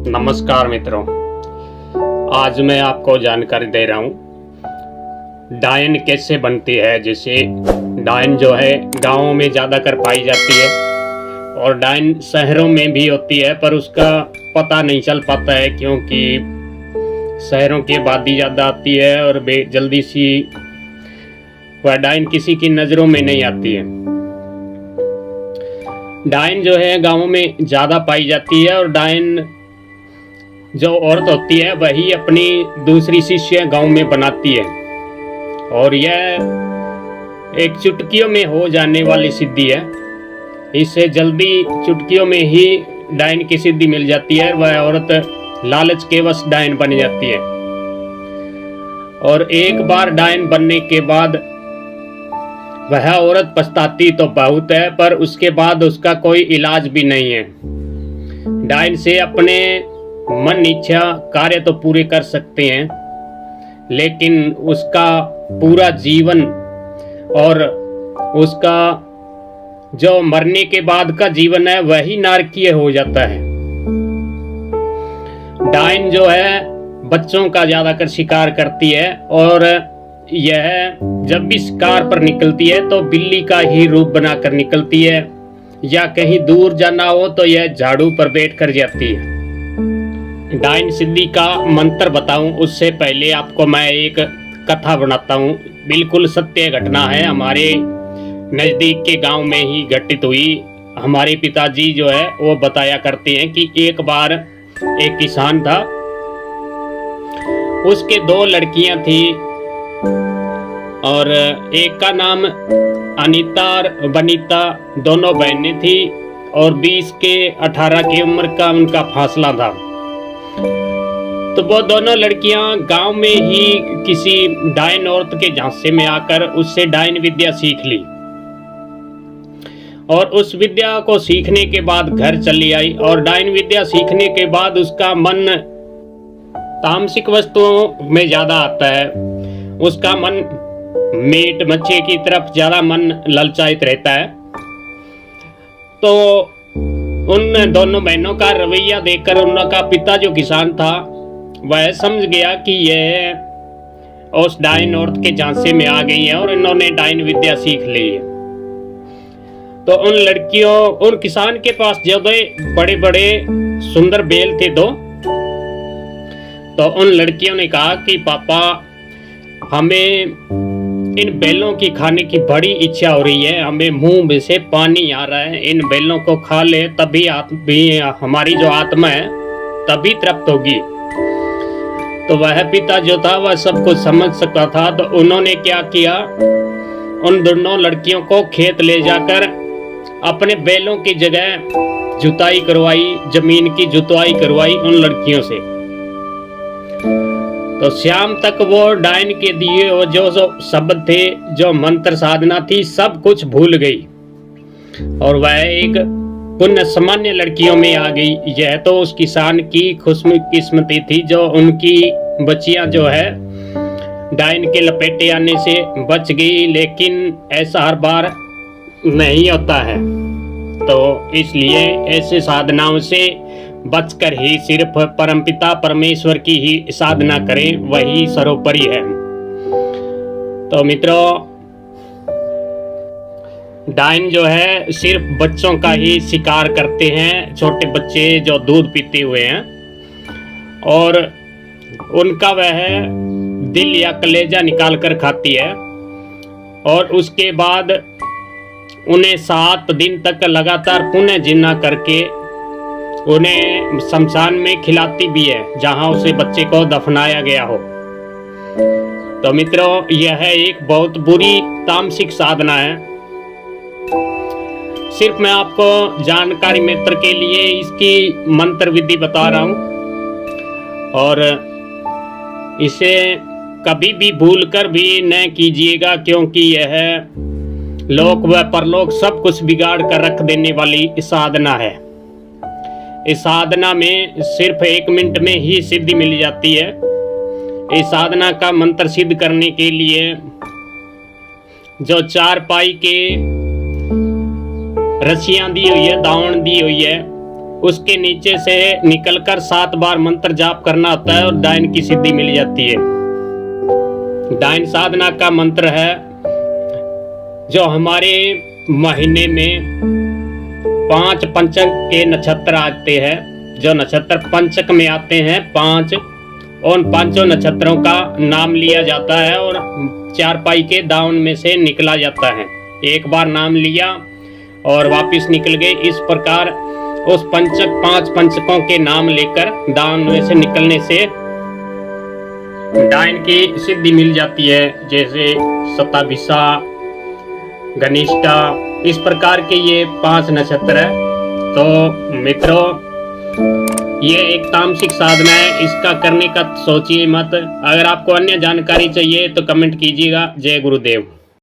नमस्कार मित्रों, आज मैं आपको जानकारी दे रहा हूँ डायन कैसे बनती है। जैसे डायन जो है गाँवों में ज़्यादातर पाई जाती है और डायन शहरों में भी होती है, पर उसका पता नहीं चल पाता है क्योंकि शहरों की आबादी ज़्यादा आती है और जल्दी सी वह डायन किसी की नज़रों में नहीं आती है। डायन जो है गाँवों में ज़्यादा पाई जाती है और डायन जो औरत होती है वही अपनी दूसरी शिष्य गांव में बनाती है और यह एक चुटकियों में हो जाने वाली सिद्धि है। इससे जल्दी चुटकियों में ही डायन की सिद्धि मिल जाती है। वह औरत लालच के वश डायन बन जाती है और एक बार डायन बनने के बाद वह औरत पछताती तो बहुत है, पर उसके बाद उसका कोई इलाज भी नहीं है। डायन से अपने मन इच्छा कार्य तो पूरे कर सकते हैं, लेकिन उसका पूरा जीवन और उसका जो मरने के बाद का जीवन है वही नारकीय हो जाता है। डायन जो है बच्चों का ज्यादातर शिकार करती है और यह जब भी शिकार पर निकलती है तो बिल्ली का ही रूप बनाकर निकलती है, या कहीं दूर जाना हो तो यह झाड़ू पर बैठ कर जाती है। डायन सिद्धि का मंत्र बताऊं उससे पहले आपको मैं एक कथा बनाता हूं। बिल्कुल सत्य घटना है, हमारे नज़दीक के गांव में ही घटित हुई। हमारे पिताजी जो है वो बताया करते हैं कि एक बार एक किसान था, उसके 2 लड़कियां थी और एक का नाम अनीता और बनीता, दोनों बहनें थी और 20 के 18 की उम्र का उनका फासला था। तो वो दोनों लड़कियां गांव में ही किसी डायन औरत के झांसे में आकर उससे डायन विद्या सीख ली और उस विद्या को सीखने के बाद घर चली आई। और डायन विद्या सीखने के बाद उसका मन तामसिक वस्तुओं में ज्यादा आता है, उसका मन मीट मच्छी की तरफ ज्यादा मन ललचायित रहता है। तो उन दोनों बहनों का रवैया देखकर उनका पिता जो किसान था वह समझ गया कि यह उस डायन औरत के झांसे में आ गई है और इन्होंने डायन विद्या सीख ली है। तो उन लड़कियों, उन किसान के पास जो बड़े बड़े सुंदर बैल थे तो उन लड़कियों ने कहा कि पापा, हमें इन बैलों की खाने की बड़ी इच्छा हो रही है, हमें मुंह में से पानी आ रहा है, इन बैलों को खा ले तभी हमारी जो आत्मा है तभी तृप्त होगी। तो वह पिता जो था वह सब कुछ समझ सकता था, तो उन्होंने क्या किया, उन दोनों लड़कियों को खेत ले जाकर अपने बैलों की जगह जुताई करवाई, जमीन की जुताई करवाई उन लड़कियों से। तो शाम तक वो डायन के दिए वो जो शब्द थे, जो मंत्र साधना थी, सब कुछ भूल गई और वह एक पुण्य सामान्य लड़कियों में आ गई। यह तो उस किसान की खुशकिस्मती थी जो उनकी बच्चियां जो है डायन के लपेटे आने से बच गई, लेकिन ऐसा हर बार नहीं होता है। तो इसलिए ऐसे साधनाओं से बचकर ही सिर्फ परमपिता परमेश्वर की ही साधना करें, वही सर्वोपरि है। तो मित्रों, डायन जो है सिर्फ बच्चों का ही शिकार करते हैं, छोटे बच्चे जो दूध पीते हुए हैं, और उनका वह दिल या कलेजा निकाल कर खाती है और उसके बाद उन्हें 7 दिन तक लगातार पुनः जिन्ना करके उन्हें शमशान में खिलाती भी है, जहां उसे बच्चे को दफनाया गया हो। तो मित्रों, यह एक बहुत बुरी तामसिक साधना है। सिर्फ मैं आपको जानकारी मित्र के लिए इसकी मंत्र विधि बता रहा हूं और इसे कभी भी भूलकर भी न कीजिएगा, क्योंकि यह लोक व परलोक सब कुछ बिगाड़ कर रख देने वाली साधना है। इस साधना में सिर्फ 1 मिनट में ही सिद्धि मिल जाती है। इस साधना का मंत्र सिद्ध करने के लिए जो 4 पाई के रस्सियां दी हुई है, दावण दी हुई है, उसके नीचे से निकलकर 7 बार मंत्र जाप करना होता है और डायन की सिद्धि मिल जाती है। डायन साधना का मंत्र है जो हमारे महीने में 5 पंचक के नक्षत्र आते हैं, जो नक्षत्र पंचक में आते हैं 5, उन 5 नक्षत्रों का नाम लिया जाता है और चारपाई के दावन में से निकला जाता है। एक बार नाम लिया और वापस निकल गए। इस प्रकार उस 5 पंचकों के नाम लेकर दावन में से निकलने से डायन की सिद्धि मिल जाती है। जैसे शताभिषा, घनिष्ठा, इस प्रकार के ये 5 नक्षत्र है। तो मित्रों, ये एक तामसिक साधना है, इसका करने का सोचिए मत। अगर आपको अन्य जानकारी चाहिए तो कमेंट कीजिएगा। जय गुरुदेव।